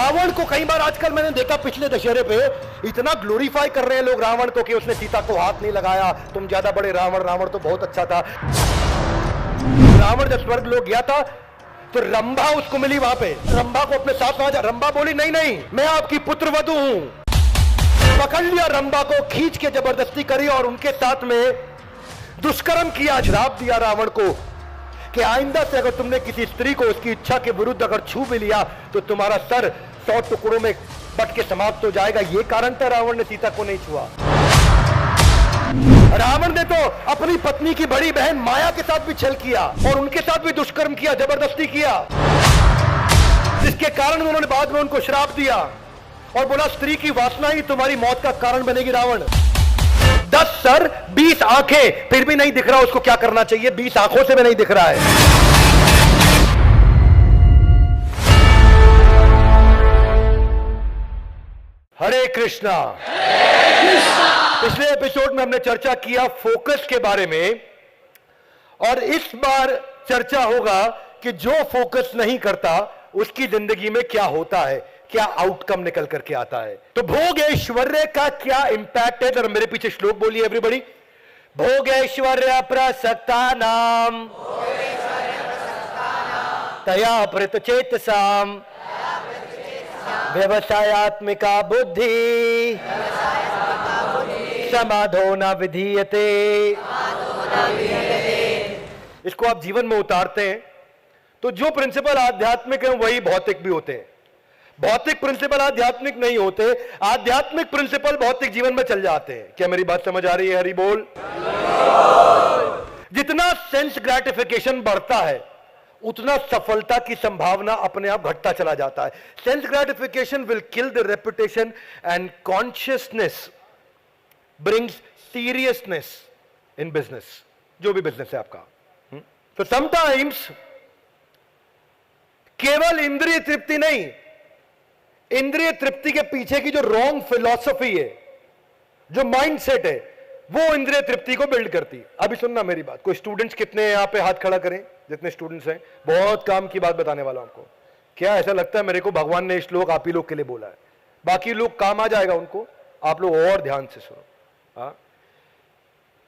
रावण को कई बार आजकल मैंने देखा पिछले दशहरे पे इतना ग्लोरीफाई कर रहे हैं लोग रावण को कि उसने सीता को हाथ नहीं लगाया, तुम ज्यादा बड़े रावण, रावण तो बहुत अच्छा था। रावण जब स्वर्ग लोग गया था तो रंभा उसको मिली वहां पे, रंभा को अपने साथ वहां, रंभा बोली नहीं नहीं मैं आपकी पुत्रवधू हूं। पकड़ लिया रंभा को, खींच के जबरदस्ती करी और उनके साथ में दुष्कर्म किया। श्राप दिया रावण को कि आइंदा से अगर तुमने किसी स्त्री को उसकी इच्छा के विरुद्ध अगर छू भी लिया तो तुम्हारा सर 100 टुकड़ों में बट के समाप्त हो जाएगा। ये कारण था रावण ने सीता को नहीं छुआ। रावण ने तो अपनी पत्नी की बड़ी बहन माया के साथ भी छल किया और उनके साथ भी दुष्कर्म किया, जबरदस्ती किया, जिसके कारण उन्होंने बाद में उनको श्राप दिया और बोला स्त्री की वासना ही तुम्हारी मौत का कारण बनेगी। रावण 10 सर 20 आंखें फिर भी नहीं दिख रहा उसको क्या करना चाहिए, 20 आंखों से भी नहीं दिख रहा है। हरे कृष्णा। पिछले एपिसोड में हमने चर्चा किया फोकस के बारे में और इस बार चर्चा होगा कि जो फोकस नहीं करता उसकी जिंदगी में क्या होता है, क्या आउटकम निकल करके आता है। तो भोग ऐश्वर्य का क्या इंपैक्ट है, जरा मेरे पीछे श्लोक बोलिए एवरीबॉडी। भोग ऐश्वर्य प्रसक्ता नाम तया प्रत चेतसाम व्यवसायात्मिका बुद्धि समाधो न विधीयते। इसको आप जीवन में उतारते हैं तो जो प्रिंसिपल आध्यात्मिक है वही भौतिक भी होते हैं। भौतिक प्रिंसिपल आध्यात्मिक नहीं होते, आध्यात्मिक प्रिंसिपल भौतिक जीवन में चल जाते हैं। क्या मेरी बात समझ आ रही है? हरि बोल। जितना सेंस ग्रेटिफिकेशन बढ़ता है उतना सफलता की संभावना अपने आप घटता चला जाता है। Sense gratification will kill the reputation and consciousness brings seriousness in business, जो भी बिजनेस है आपका। तो समटाइम्स केवल इंद्रिय तृप्ति नहीं, इंद्रिय तृप्ति के पीछे की जो रॉन्ग फिलॉसफी है, जो माइंडसेट है, वो इंद्रिय तृप्ति को बिल्ड करती है। अभी सुनना मेरी बात। कोई स्टूडेंट्स कितने हैं यहां पे? हाथ खड़ा करें जितने स्टूडेंट्स हैं। बहुत काम की बात बताने वाला हूं आपको। क्या ऐसा लगता है मेरे को भगवान ने इस श्लोक आप ही लोग के लिए बोला है? बाकी लोग काम आ जाएगा उनको, आप लोग और ध्यान से सुनो। हाँ,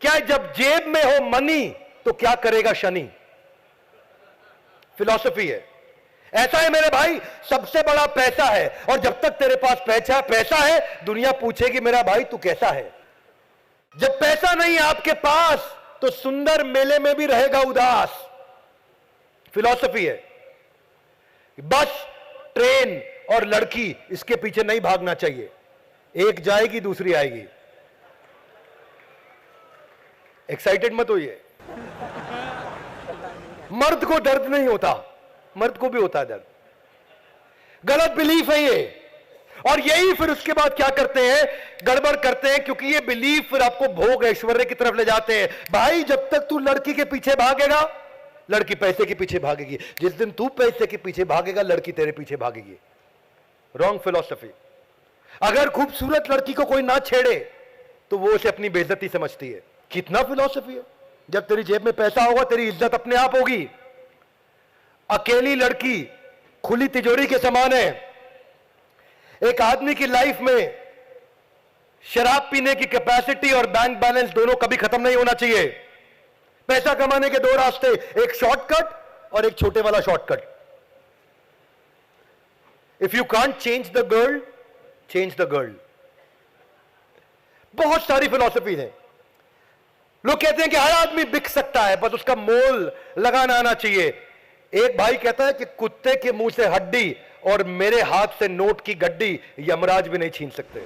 क्या जब जेब में हो मनी तो क्या करेगा शनि? फिलॉसफी है। ऐसा है मेरे भाई, सबसे बड़ा पैसा है और जब तक तेरे पास पैसा है दुनिया पूछेगी मेरा भाई तू कैसा है। जब पैसा नहीं है आपके पास तो सुंदर मेले में भी रहेगा उदास। फिलॉसफी है। बस, ट्रेन और लड़की, इसके पीछे नहीं भागना चाहिए। एक जाएगी दूसरी आएगी। एक्साइटेड मत होइए। मर्द को दर्द नहीं होता, मर्द को भी होता है दर्द। गलत बिलीफ है ये। और यही फिर उसके बाद क्या करते हैं, गड़बड़ करते हैं, क्योंकि ये बिलीफ फिर आपको भोग ऐश्वर्य की तरफ ले जाते हैं। भाई जब तक तू लड़की के पीछे भागेगा लड़की पैसे के पीछे भागेगी, जिस दिन तू पैसे के पीछे भागेगा लड़की तेरे पीछे भागेगी। Wrong philosophy. अगर खूबसूरत लड़की को कोई ना छेड़े तो वो उसे अपनी बेइज्जती समझती है। कितना फिलॉसफी है। जब तेरी जेब में पैसा होगा तेरी इज्जत अपने आप होगी। अकेली लड़की खुली तिजोरी के समान है। एक आदमी की लाइफ में शराब पीने की कैपेसिटी और बैंक बैलेंस दोनों कभी खत्म नहीं होना चाहिए। पैसा कमाने के दो रास्ते, एक शॉर्टकट और एक छोटे वाला shortcut. If you can't change the girl, change the girl. बहुत सारी फिलॉसफी है। लोग कहते हैं कि हर आदमी बिक सकता है, बस उसका मोल लगाना आना चाहिए। एक भाई कहता है कि कुत्ते के मुंह से हड्डी और मेरे हाथ से नोट की गड्डी यमराज भी नहीं छीन सकते।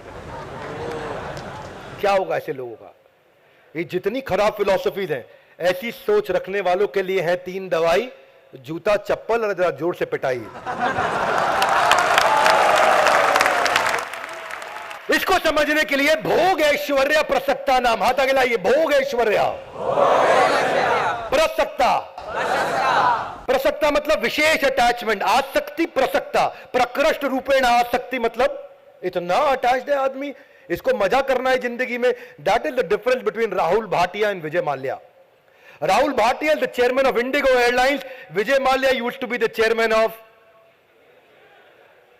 क्या होगा ऐसे लोगों का? ये जितनी खराब फिलॉसफीज हैं, ऐसी सोच रखने वालों के लिए है 3 दवाई, जूता, चप्पल और जरा जोर से पिटाई। इसको समझने के लिए भोग ऐश्वर्य प्रसक्ता नाम, हाथ आगे लाइए। भोग ऐश्वर्य प्रसक्ता। प्रसक्ता मतलब विशेष अटैचमेंट, आसक्ति। प्रसक्ता प्रकृष्ट रूपेण आसक्ति मतलब इतना अटैच्ड है आदमी, इसको मजा करना है जिंदगी में। That is the difference between Rahul Bhatia and Vijay Mallya. Rahul Bhatia is the chairman of Indigo Airlines. Vijay Mallya used to be the chairman of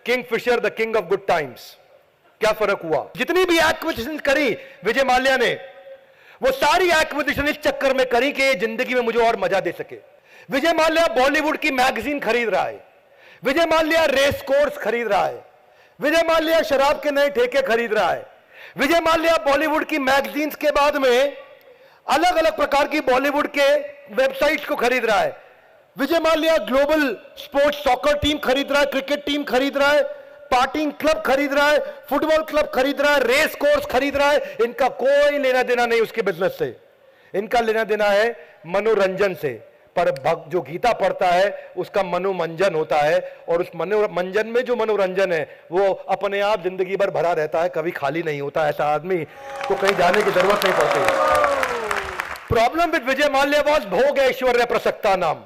Kingfisher the king of good times. क्या फर्क हुआ? जितनी भी एक्विजिशन करी विजय माल्या ने, वो सारी एक्विजिशन इस चक्कर में करी कि जिंदगी में मुझे और मजा दे सके। विजय माल्या बॉलीवुड की मैगजीन खरीद रहा है, विजय माल्या रेस कोर्स खरीद रहा है, विजय माल्या शराब के नए ठेके खरीद रहा है, विजय माल्या बॉलीवुड की मैगजीन्स के बाद में अलग अलग प्रकार की बॉलीवुड के वेबसाइट्स को खरीद रहा है, Vijay Mallya global sports soccer team खरीद रहा है, क्रिकेट टीम खरीद रहा है, पार्टिंग क्लब खरीद रहा है, फुटबॉल क्लब खरीद रहा है, रेस कोर्स खरीद रहा है। इनका कोई लेना देना नहीं उसके बिजनेस से, इनका लेना देना है मनोरंजन से। पर भक्त जो गीता पढ़ता है उसका मनोमंजन होता है, और उस मनोमंजन में जो मनोरंजन है वो अपने आप जिंदगी भर भरा रहता है, कभी खाली नहीं होता। ऐसा आदमी को कहीं जाने की जरूरत नहीं पड़ती। Problem with Vijay Mallya was भोग ऐश्वर्य प्रसक्ता नाम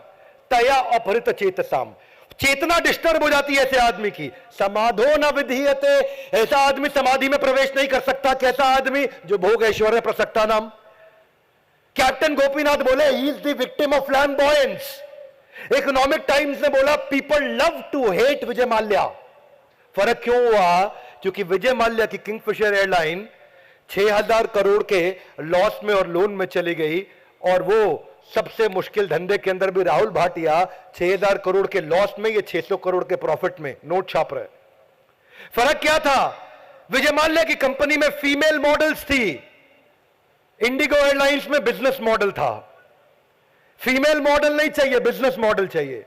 तया अपहृत चेतसाम। चेतना डिस्टर्ब हो जाती है ऐसे आदमी की। समाधो न विधीयते, ऐसा आदमी समाधि में प्रवेश नहीं कर सकता। कैसा आदमी? जो भोग ऐश्वर्य प्रसक्ता नाम। कैप्टन गोपीनाथ बोले he is the victim of flamboyance. Economic times ने बोला people love to hate Vijay Mallya. फर्क क्यों हुआ? क्योंकि विजय माल्या की किंगफिशर एयरलाइन 6000 करोड़ के लॉस में और लोन में चली गई, और वो सबसे मुश्किल धंधे के अंदर भी राहुल भाटिया 6000 करोड़ के लॉस में, ये 600 करोड़ के प्रॉफिट में नोट छाप रहे। फर्क क्या था? विजय माल्या की कंपनी में फीमेल मॉडल्स थी, इंडिगो एयरलाइंस में बिजनेस मॉडल था। फीमेल मॉडल नहीं चाहिए, बिजनेस मॉडल चाहिए।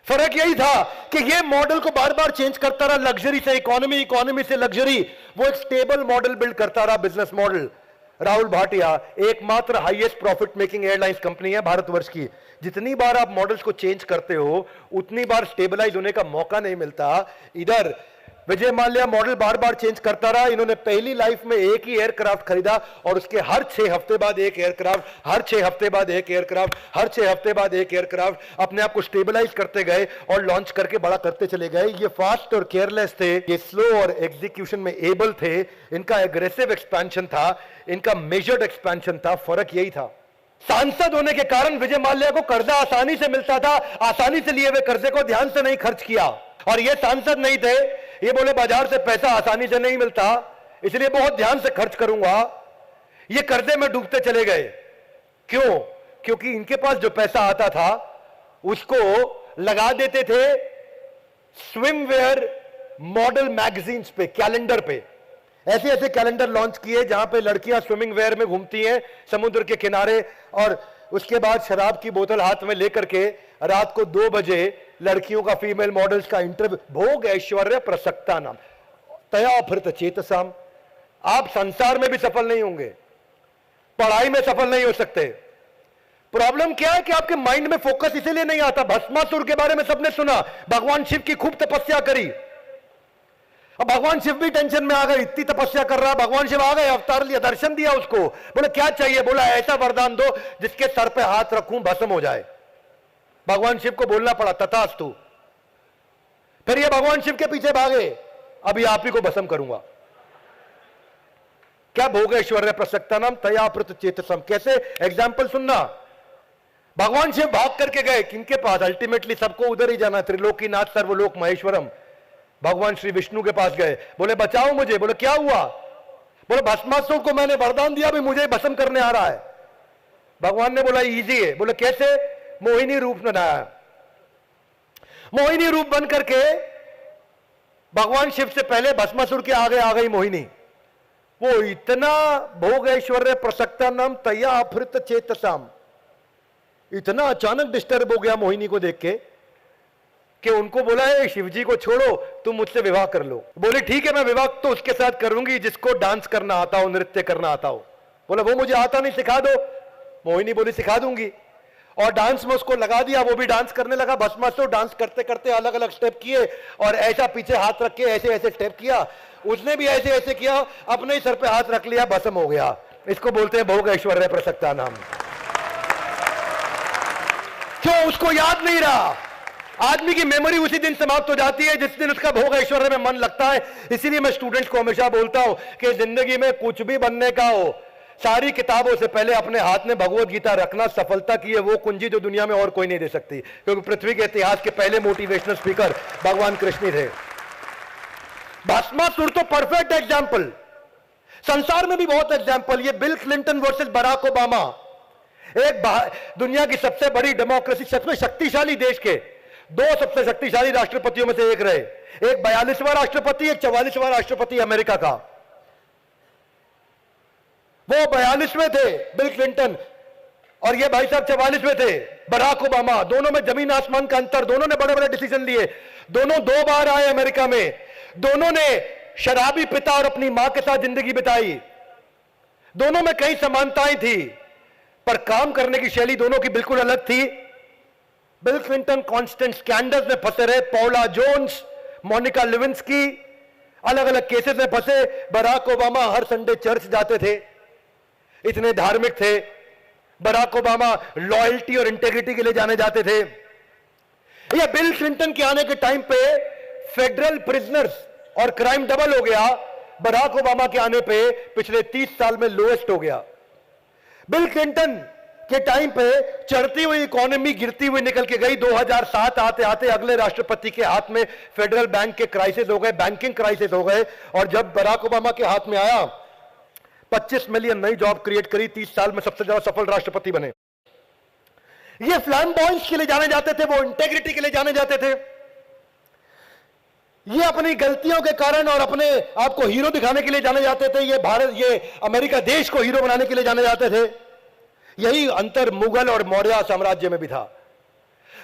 फर्क यही था कि ये मॉडल को बार बार चेंज करता रहा, लग्जरी से इकोनॉमी, इकोनॉमी से लग्जरी। वो एक स्टेबल मॉडल बिल्ड करता रहा, बिजनेस मॉडल। राहुल भाटिया एकमात्र highest profit making airlines company है भारतवर्ष की। जितनी बार आप मॉडल्स को चेंज करते हो उतनी बार स्टेबलाइज होने का मौका नहीं मिलता। इधर विजय माल्या मॉडल बार बार चेंज करता रहा। इन्होंने पहली लाइफ में एक ही एयरक्राफ्ट खरीदा, और उसके हर 6 हफ्ते बाद एक एयरक्राफ्ट, हर 6 हफ्ते बाद एक एयरक्राफ्ट, हर 6 हफ्ते बाद एक एयरक्राफ्ट अपने आप को स्टेबलाइज करते गए और लॉन्च करके बड़ा करते चले गए। ये फास्ट और केयरलेस थे, ये स्लो और एग्जीक्यूशन में एबल थे। इनका एग्रेसिव एक्सपेंशन था, इनका मेजर्ड एक्सपेंशन था। फर्क यही था। सांसद होने के कारण विजय माल्या को कर्जा आसानी से मिलता था। आसानी से लिए हुए कर्जे को ध्यान से नहीं खर्च किया। और ये सांसद नहीं थे, ये बोले बाजार से पैसा आसानी से नहीं मिलता, इसलिए बहुत ध्यान से खर्च करूंगा। ये कर्जे में डूबते चले गए। क्यों? क्योंकि इनके पास जो पैसा आता था उसको लगा देते थे स्विमवेयर मॉडल मैगजीन्स पे, कैलेंडर पे। ऐसे ऐसे कैलेंडर लॉन्च किए जहां पे लड़कियां स्विमिंग वेयर में घूमती हैं समुद्र के किनारे, और उसके बाद शराब की बोतल हाथ में लेकर के रात को 2 बजे लड़कियों का, फीमेल मॉडल्स का इंटरव्यू। भोग ऐश्वर्य प्रसक्ता नाम तया अपहृत चेतसाम। आप संसार में भी सफल नहीं होंगे, पढ़ाई में सफल नहीं हो सकते। प्रॉब्लम क्या है कि आपके माइंड में फोकस इसीलिए नहीं आता। भस्मासुर के बारे में सबने सुना, भगवान शिव की खूब तपस्या करी। अब भगवान शिव भी टेंशन में आ गए, इतनी तपस्या कर रहा। भगवान शिव आ गए, अवतार लिया, दर्शन दिया उसको। बोले क्या चाहिए? बोला ऐसा वरदान दो जिसके सर पे हाथ रखूं भस्म हो जाए। भगवान शिव को बोलना पड़ा तथास्तु। फिर ये भगवान शिव के पीछे भागे, अभी आप ही को भस्म करूंगा। क्या भोग ऐश्वर्य प्रसक्ता नाम तया अपहृत चेतसम। कैसे? एग्जाम्पल सुनना। भगवान शिव भाग करके गए किनके पास? अल्टीमेटली सबको उधर ही जाना, त्रिलोकीनाथ सर्वलोक महेश्वरम। भगवान श्री विष्णु के पास गए, बोले बचाओ मुझे। बोले क्या हुआ? बोले भस्मासुर को मैंने वरदान दिया, भी मुझे भस्म करने आ रहा है। भगवान ने बोला इजी है। बोले कैसे? मोहिनी रूप बनाया। मोहिनी रूप बन करके भगवान शिव से पहले भस्मासुर के आगे आ गई मोहिनी। वो इतना भोग ऐश्वर्य प्रसक्ता नाम तया अपहृत चेतसाम, इतना अचानक डिस्टर्ब हो गया मोहिनी को देख के कि उनको बोला है शिवजी को छोड़ो, तुम मुझसे विवाह कर लो। बोले ठीक है, मैं विवाह तो उसके साथ करूंगी जिसको डांस करना आता हो, नृत्य करना आता हो। बोला वो मुझे आता नहीं, सिखा दो। मोहिनी बोली सिखा दूंगी, और डांस में उसको लगा दिया। वो भी डांस करने लगा। भस्मासुर डांस करते करते अलग अलग स्टेप किए, और ऐसा पीछे हाथ रख के ऐसे ऐसे स्टेप किया। उसने भी ऐसे ऐसे किया, अपने ही सर पे हाथ रख लिया, भस्म हो गया। इसको बोलते हैं भोग ऐश्वर्य प्रसक्ता नाम। क्यों? उसको याद नहीं रहा। आदमी की मेमोरी उसी दिन समाप्त हो जाती है जिस दिन उसका भोग ऐश्वर्य में मन लगता है। इसीलिए मैं स्टूडेंट्स को हमेशा बोलता हूं कि जिंदगी में कुछ भी बनने का हो, सारी किताबों से पहले अपने हाथ में भगवत गीता रखना सफलता की है वो कुंजी जो दुनिया में और कोई नहीं दे सकती, क्योंकि पृथ्वी के इतिहास के पहले मोटिवेशनल स्पीकर भगवान कृष्ण थे। भस्मासुर तो परफेक्ट एग्जाम्पल, संसार में भी बहुत एग्जाम्पल। ये Bill Clinton versus Barack Obama, एक दुनिया की सबसे बड़ी डेमोक्रेसी, सबसे शक्तिशाली देश के दो सबसे शक्तिशाली राष्ट्रपतियों में से एक रहे। एक 42वां राष्ट्रपति, एक 44वां राष्ट्रपति अमेरिका का। वो 42वें थे बिल क्लिंटन, और ये भाई साहब 44वें थे बराक ओबामा। दोनों में जमीन आसमान का अंतर। दोनों ने बड़े बड़े डिसीजन लिए। दोनों 2 बार आए अमेरिका में। दोनों ने शराबी पिता और अपनी मां के साथ जिंदगी बिताई। दोनों में कई समानताएं थी, पर काम करने की शैली दोनों की बिल्कुल अलग थी। बिल क्लिंटन कांस्टेंट स्कैंडल्स में फंसे रहे, पौला जोन्स, मोनिका लेविंस्की, अलग अलग केसेस में फंसे। बराक ओबामा हर संडे चर्च जाते थे, इतने धार्मिक थे। बराक ओबामा लॉयल्टी और इंटेग्रिटी के लिए जाने जाते थे। ये बिल क्लिंटन के आने के टाइम पे फेडरल प्रिजनर्स और क्राइम डबल हो गया। बराक ओबामा के आने पे पिछले 30 साल में लोएस्ट हो गया। बिल क्लिंटन के टाइम पे चढ़ती हुई इकोनॉमी गिरती हुई निकल के गई। 2007 आते आते अगले राष्ट्रपति के हाथ में फेडरल बैंक के क्राइसिस हो गए, बैंकिंग क्राइसिस हो गए। और जब बराक ओबामा के हाथ में आया, 25 मिलियन नई जॉब क्रिएट करी, 30 साल में सबसे ज्यादा सफल राष्ट्रपति बने। ये फ्लैम्बॉयंस के लिए जाने जाते थे, वो इंटेग्रिटी के लिए जाने जाते थे। ये अपनी गलतियों के कारण और अपने आप को हीरो दिखाने के लिए जाने जाते थे। ये भारत, ये अमेरिका देश को हीरो बनाने के लिए जाने जाते थे। यही अंतर मुगल और मौर्य साम्राज्य में भी था।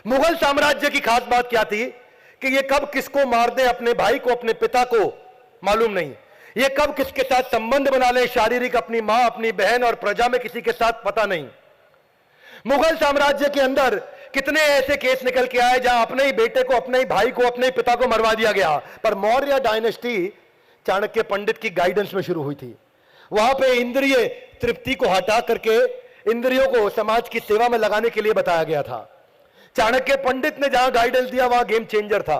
मुगल साम्राज्य की खास बात क्या थी कि ये कब किसको मार दे, अपने भाई को, अपने पिता को, मालूम नहीं। ये कब किसके साथ संबंध बना ले, शारीरिक, अपनी मां, अपनी बहन और प्रजा में किसी के साथ, पता नहीं। मुगल साम्राज्य के अंदर कितने ऐसे केस निकल के आए जहां अपने ही बेटे को, अपने ही भाई को, अपने ही पिता को मरवा दिया गया। पर मौर्य डायनेस्टी चाणक्य पंडित की गाइडेंस में शुरू हुई थी। वहां पे इंद्रिय तृप्ति को हटा करके इंद्रियों को समाज की सेवा में लगाने के लिए बताया गया था। चाणक्य पंडित ने जहां गाइडेंस दिया वहां गेम चेंजर था।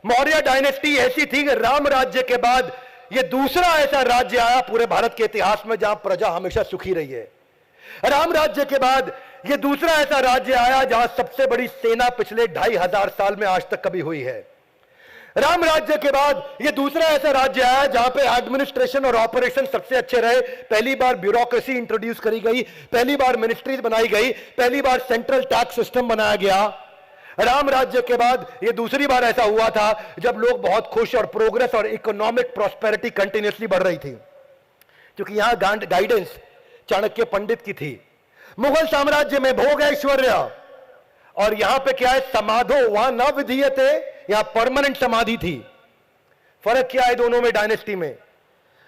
मौर्य डायनेस्टी ऐसी थी कि राम राज्य के बाद यह दूसरा ऐसा राज्य आया पूरे भारत के इतिहास में जहां प्रजा हमेशा सुखी रही है। राम राज्य के बाद यह दूसरा ऐसा राज्य आया जहां सबसे बड़ी सेना पिछले 2500 साल में आज तक कभी हुई है। राम राज्य के बाद यह दूसरा ऐसा राज्य आया जहां पे एडमिनिस्ट्रेशन और ऑपरेशन सबसे अच्छे रहे। पहली बार ब्यूरोक्रेसी इंट्रोड्यूस करी गई, पहली बार मिनिस्ट्रीज बनाई गई, पहली बार सेंट्रल टैक्स सिस्टम बनाया गया। राम राज्य के बाद यह दूसरी बार ऐसा हुआ था जब लोग बहुत खुश और प्रोग्रेस और इकोनॉमिक प्रॉस्पेरिटी कंटिन्यूसली बढ़ रही थी, क्योंकि यहां गाइडेंस चाणक्य पंडित की थी। मुगल साम्राज्य में भोग ऐश्वर्य, और यहां पे क्या है, समाधो, वहां न विधीयते, यहां परमानेंट समाधि थी। फर्क क्या है दोनों में डायनेस्टी में?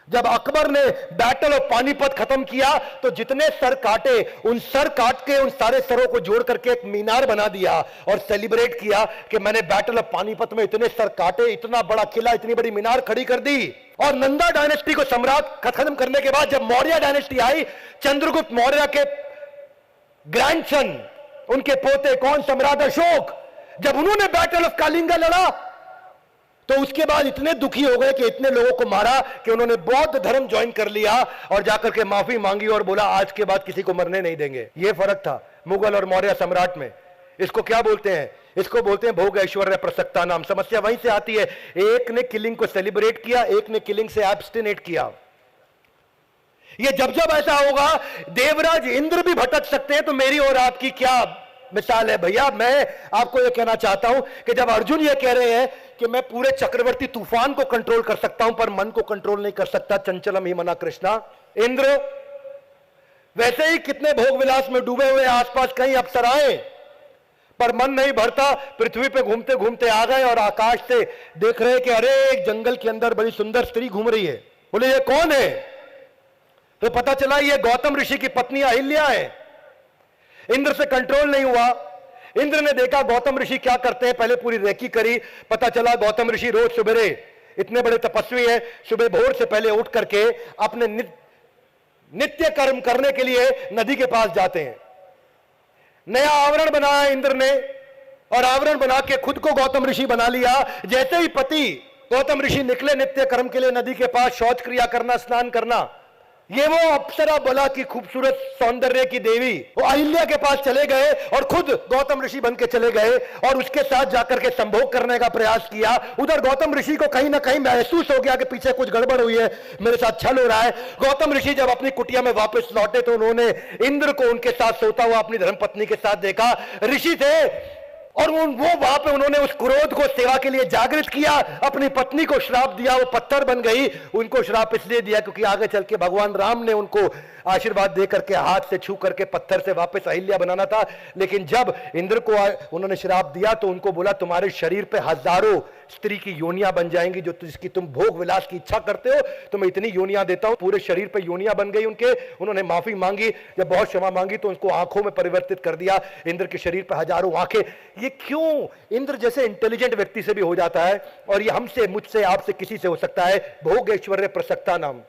जब अकबर ने बैटल ऑफ पानीपत खत्म किया तो जितने सर काटे, उन सर काट के उन सारे सरों को जोड़ करके एक मीनार बना दिया और सेलिब्रेट किया कि मैंने बैटल ऑफ पानीपत में इतने सर काटे, इतना बड़ा किला, इतनी बड़ी मीनार खड़ी कर दी। और नंदा डायनेस्टी को सम्राट खत्म करने के बाद जब मौर्य डायनेस्टी आई, चंद्रगुप्त मौर्य के ग्रैंडसन, उनके पोते कौन, सम्राट अशोक, जब उन्होंने बैटल ऑफ कालिंगा लड़ा तो उसके बाद इतने दुखी हो गए कि इतने लोगों को मारा कि उन्होंने बौद्ध धर्म ज्वाइन कर लिया और जाकर के माफी मांगी और बोला आज के बाद किसी को मरने नहीं देंगे। यह फर्क था मुगल और मौर्य सम्राट में। इसको क्या बोलते हैं? इसको बोलते हैं भोग ऐश्वर्य प्रसक्ता नाम। समस्या वहीं से आती है। एक ने किलिंग को सेलिब्रेट किया, एक ने किलिंग से एब्स्टिनेट किया। ये जब जब ऐसा होगा, देवराज इंद्र भी भटक सकते हैं। तो मेरी और आपकी क्या मिसाल है भैया? मैं आपको यह कहना चाहता हूं कि जब अर्जुन यह कह रहे हैं कि मैं पूरे चक्रवर्ती तूफान को कंट्रोल कर सकता हूं पर मन को कंट्रोल नहीं कर सकता, चंचलम ही मना कृष्णा, इंद्र वैसे ही कितने भोग विलास में डूबे हुए आसपास कहीं अप्सराएं, पर मन नहीं भरता। पृथ्वी पे घूमते घूमते आ गए और आकाश से देख रहे कि अरे एक जंगल के अंदर बड़ी सुंदर स्त्री घूम रही है। बोले ये कौन है? तो पता चला ये गौतम ऋषि की पत्नी अहिल्या है। इंद्र से कंट्रोल नहीं हुआ। इंद्र ने देखा गौतम ऋषि क्या करते हैं, पहले पूरी रेकी करी। पता चला गौतम ऋषि रोज सुबह, इतने बड़े तपस्वी हैं, सुबह भोर से पहले उठ करके अपने नित्य कर्म करने के लिए नदी के पास जाते हैं। नया आवरण बनाया इंद्र ने और आवरण बना के खुद को गौतम ऋषि बना लिया। जैसे ही पति गौतम ऋषि निकले नित्य कर्म के लिए नदी के पास, शौच क्रिया करना, स्नान करना, ये वो अप्सरा बला की खूबसूरत सौंदर्य की देवी वो अहिल्या के पास चले गए और खुद गौतम ऋषि बन के चले गए और उसके साथ जाकर के संभोग करने का प्रयास किया। उधर गौतम ऋषि को कहीं ना कहीं महसूस हो गया कि पीछे कुछ गड़बड़ हुई है, मेरे साथ छल हो रहा है। गौतम ऋषि जब अपनी कुटिया में वापस लौटे तो उन्होंने इंद्र को उनके साथ सोता हुआ अपनी धर्मपत्नी के साथ देखा। ऋषि थे और वो वहां पे उन्होंने उस क्रोध को सेवा के लिए जागृत किया, अपनी पत्नी को श्राप दिया, वो पत्थर बन गई। उनको श्राप इसलिए दिया क्योंकि आगे चल के भगवान राम ने उनको आशीर्वाद दे करके हाथ से छू करके पत्थर से वापस अहिल्या बनाना था। लेकिन जब इंद्र को उन्होंने श्राप दिया तो उनको बोला तुम्हारे शरीर पे हजारों स्त्री की योनियां बन जाएंगी, जो जिसकी तुम भोग विलास की इच्छा करते हो, तो मैं इतनी योनियां देता हूं। पूरे शरीर पे योनियां बन गई उनके। उन्होंने माफी मांगी, जब बहुत क्षमा मांगी तो उनको आंखों में परिवर्तित कर दिया। इंद्र के शरीर पे हजारों आंखें। ये क्यों? इंद्र जैसे इंटेलिजेंट व्यक्ति से भी हो जाता है और ये हमसे, मुझसे, आपसे, किसी से हो सकता है। भोग ऐश्वर्य प्रसक्ता नाम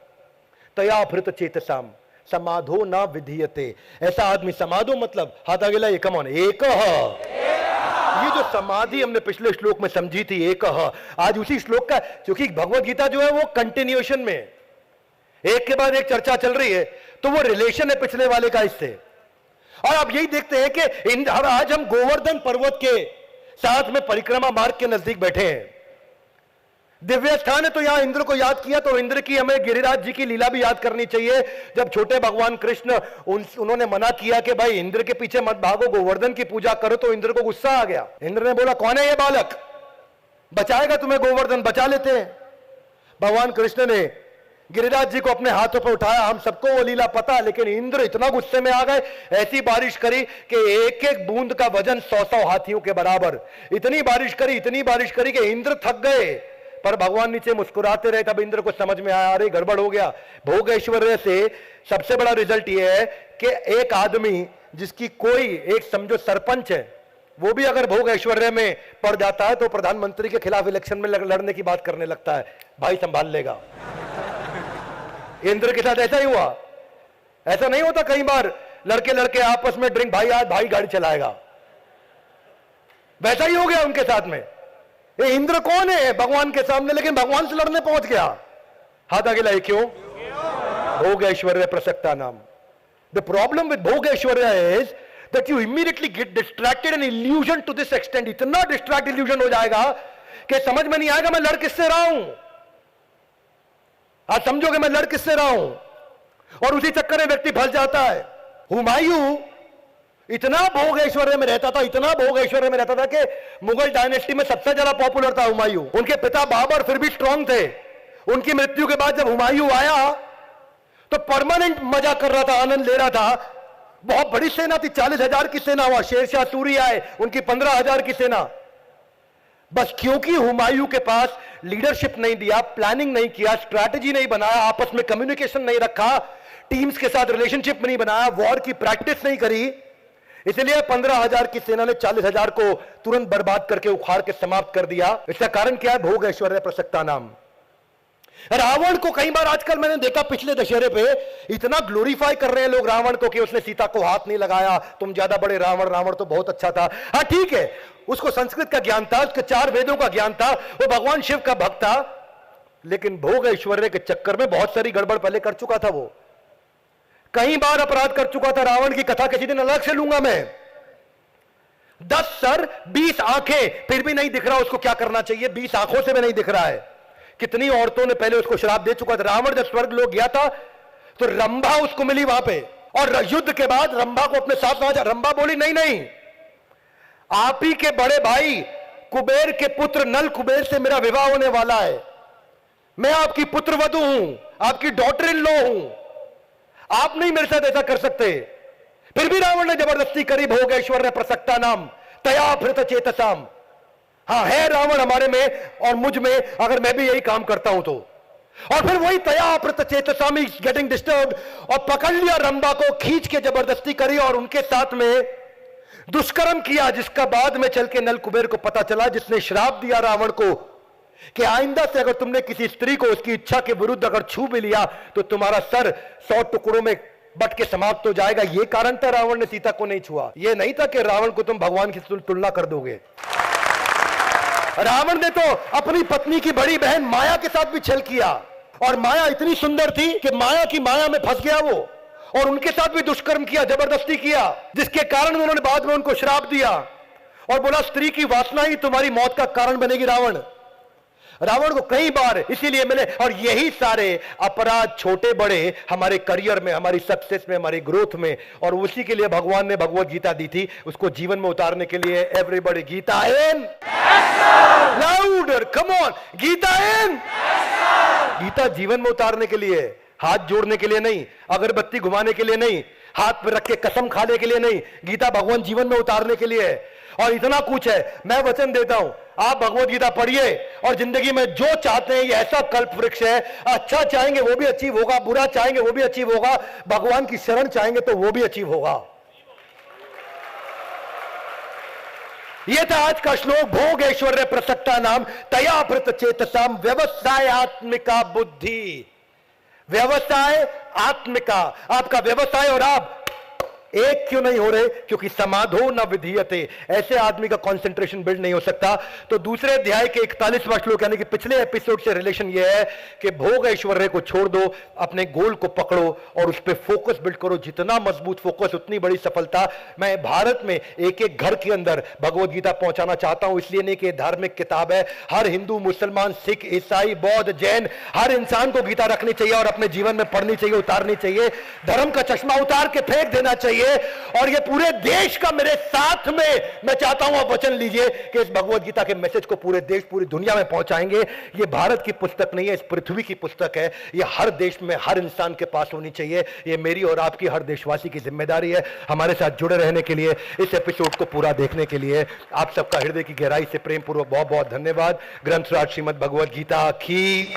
तया भृत चेतसाम समाधो ना विधीयते। ऐसा आदमी, समाधो मतलब हाथ आगे लाइए, कम ऑन, एक ये जो समाधि हमने पिछले श्लोक में समझी थी, एक आज उसी श्लोक का, क्योंकि भगवत गीता जो है वो कंटिन्यूएशन में एक के बाद एक चर्चा चल रही है, तो वो रिलेशन है पिछले वाले का इससे। और आप यही देखते हैं कि आज हम गोवर्धन पर्वत के साथ में परिक्रमा मार्ग के नजदीक बैठे हैं। दिव्य स्थान है तो यहां इंद्र को याद किया, तो इंद्र की हमें गिरिराज जी की लीला भी याद करनी चाहिए। जब छोटे भगवान कृष्ण उन्होंने मना किया कि भाई इंद्र के पीछे मत भागो, गोवर्धन की पूजा करो, तो इंद्र को गुस्सा आ गया। इंद्र ने बोला कौन है ये बालक, बचाएगा तुम्हें गोवर्धन? बचा लेते हैं। भगवान कृष्ण ने गिरिराज जी को अपने हाथों पर उठाया। हम सबको वो लीला पता, लेकिन इंद्र इतना गुस्से में आ गए, ऐसी बारिश करी कि एक एक बूंद का वजन 100-100 हाथियों के बराबर। इतनी बारिश करी कि इंद्र थक गए, पर भगवान नीचे मुस्कुराते रहे। तब इंद्र को समझ में आया, अरे गड़बड़ हो गया। भोग ऐश्वर्य से सबसे बड़ा रिजल्ट यह है कि एक आदमी जिसकी कोई, एक समझो सरपंच है, वो भी अगर भोग ऐश्वर्य में पड़ जाता है तो प्रधानमंत्री के खिलाफ इलेक्शन में लड़ने की बात करने लगता है, भाई संभाल लेगा। इंद्र के साथ ऐसा ही हुआ। ऐसा नहीं होता कई बार लड़के आपस में ड्रिंक, भाई आज भाई गाड़ी चलाएगा, वैसा ही हो गया उनके साथ में। ये इंद्र कौन है भगवान के सामने, लेकिन भगवान से लड़ने पहुंच गया। हाथ आगे लाए, क्यों? भोग ऐश्वर्य प्रसक्ता नाम। द प्रॉब्लम विद भोग ऐश्वर्य is that you immediately get distracted and illusion to this extent. इतना डिस्ट्रैक्ट इल्यूजन हो जाएगा कि समझ में नहीं आएगा मैं लड़ किससे रहा हूं। आज समझोगे मैं लड़ किससे रहा हूं, और उसी चक्कर में व्यक्ति फंस जाता है। हुमायूं इतना भोग ऐश्वर्य में रहता था, इतना भोग ऐश्वर्य में रहता था कि मुगल डायनेस्टी में सबसे ज्यादा पॉपुलर था हुमायूं। उनके पिता बाबर फिर भी स्ट्रांग थे। उनकी मृत्यु के बाद जब हुमायूं आया तो परमानेंट मजा कर रहा था, आनंद ले रहा था। बहुत बड़ी सेना थी, 40,000 की सेना हुआ। शेरशाह सूरी आए, उनकी 15,000 की सेना। बस क्योंकि हुमायूं के पास लीडरशिप नहीं दिया, प्लानिंग नहीं किया, स्ट्रैटेजी नहीं बनाया, आपस में कम्युनिकेशन नहीं रखा, टीम्स के साथ रिलेशनशिप नहीं बनाया, वॉर की प्रैक्टिस नहीं करी, इसलिए 15,000 की सेना ने 40,000 को तुरंत बर्बाद करके उखाड़ के समाप्त कर दिया। इसका कारण क्या है? भोग ऐश्वर्य प्रसक्ता नाम। रावण को कई बार आजकल मैंने देखा, पिछले दशहरे पे इतना ग्लोरीफाई कर रहे हैं लोग रावण को कि उसने सीता को हाथ नहीं लगाया, तुम ज्यादा बड़े रावण, रावण तो बहुत अच्छा था। हाँ ठीक है, उसको संस्कृत का ज्ञान था, उसके 4 वेदों का ज्ञान था, वो भगवान शिव का भक्त था, लेकिन भोग ऐश्वर्य के चक्कर में बहुत सारी गड़बड़ पहले कर चुका था। वो कई बार अपराध कर चुका था। रावण की कथा किसी दिन अलग से लूंगा मैं। 10 सर 20 आंखें, फिर भी नहीं दिख रहा उसको क्या करना चाहिए। 20 आंखों से भी नहीं दिख रहा है। कितनी औरतों ने पहले उसको श्राप दे चुका था। रावण जब स्वर्ग लोग गया था तो रंभा उसको मिली वहां पे, और युद्ध के बाद रंभा को अपने साथ लाया। रंभा बोली नहीं नहीं, आप ही के बड़े भाई कुबेर के पुत्र नल कुबेर से मेरा विवाह होने वाला है। मैं आपकी पुत्रवधू हूं, आपकी डॉटर इन लॉ हूं, आप नहीं मेरे साथ ऐसा कर सकते। फिर भी रावण ने जबरदस्ती करी। भोग ऐश्वर्य प्रसक्ता नाम तया भृत चेतसाम। हाँ है रावण हमारे में और मुझ में, अगर मैं भी यही काम करता हूं तो। और फिर वही तया भृत चेतसाम इज गेटिंग डिस्टर्ब्ड, और पकड़ लिया रंभा को, खींच के जबरदस्ती करी और उनके साथ में दुष्कर्म किया, जिसका बाद में चल के नल कुबेर को पता चला, जिसने श्राप दिया रावण को कि आइंदा से अगर तुमने किसी स्त्री को उसकी इच्छा के विरुद्ध अगर छू भी लिया तो तुम्हारा सर 100 टुकड़ों में बट के समाप्त हो जाएगा। यह कारण था रावण ने सीता को नहीं छुआ। यह नहीं था कि रावण को तुम भगवान की तुलना कर दोगे। रावण ने तो अपनी पत्नी की बड़ी बहन माया के साथ भी छल किया। और माया इतनी सुंदर थी कि माया की माया में फंस गया वो, और उनके साथ भी दुष्कर्म किया, जबरदस्ती किया, जिसके कारण उन्होंने बाद में उनको श्राप दिया और बोला स्त्री की वासना ही तुम्हारी मौत का कारण बनेगी। रावण को कई बार इसीलिए मैंने, और यही सारे अपराध छोटे बड़े हमारे करियर में, हमारी सक्सेस में, हमारी ग्रोथ में, और उसी के लिए भगवान ने भगवत गीता दी थी, उसको जीवन में उतारने के लिए। Everybody Gita in, louder, come on, Gita in. Gita जीवन में उतारने के लिए, हाथ जोड़ने के लिए नहीं, अगरबत्ती घुमाने के लिए नहीं, हाथ में रख के कसम खाने के लिए नहीं, गीता भगवान जीवन में उतारने के लिए है। और इतना कुछ है, मैं वचन देता हूं, आप भगवत गीता पढ़िए और जिंदगी में जो चाहते हैं, ये ऐसा कल्प वृक्ष है। अच्छा चाहेंगे वो भी अचीव होगा, बुरा चाहेंगे वो भी अचीव होगा, भगवान की शरण चाहेंगे तो वो भी अचीव होगा। ये था आज का श्लोक। भोग ऐश्वर्य प्रसक्ता नाम तया भृत चेतसाम व्यवसायत्मिका बुद्धि। व्यवसाय आत्मिका, आपका व्यवसाय और आप एक क्यों नहीं हो रहे? क्योंकि समाधो न विधीयते, ऐसे आदमी का कंसंट्रेशन बिल्ड नहीं हो सकता। तो दूसरे अध्याय के 41वां श्लोक यानी कि पिछले एपिसोड से रिलेशन यह है कि भोग ऐश्वर्य को छोड़ दो, अपने गोल को पकड़ो और उस पर फोकस बिल्ड करो। जितना मजबूत फोकस उतनी बड़ी सफलता। मैं भारत में एक एक घर के अंदर भगवत गीता पहुंचाना चाहता हूं, इसलिए नहीं कि धार्मिक किताब है। हर हिंदू, मुसलमान, सिख, ईसाई, बौद्ध, जैन, हर इंसान को गीता रखनी चाहिए और अपने जीवन में पढ़नी चाहिए, उतारनी चाहिए। धर्म का चश्मा उतार के फेंक देना चाहिए। और ये पूरे देश का मेरे साथ में, मैं चाहता हूं आप वचन लीजिए कि इस भगवत गीता के मैसेज को पूरे देश, पूरी दुनिया में पहुंचाएंगे। ये भारत की पुस्तक नहीं है, इस पृथ्वी की पुस्तक है। ये हर देश में, हर इंसान के पास होनी चाहिए। ये मेरी और आपकी, हर देशवासी की जिम्मेदारी है। हमारे साथ जुड़े रहने के लिए, इस एपिसोड को पूरा देखने के लिए आप सबका हृदय की गहराई से प्रेम पूर्वक बहुत बहुत धन्यवाद। ग्रंथराज श्रीमद् भगवत गीता की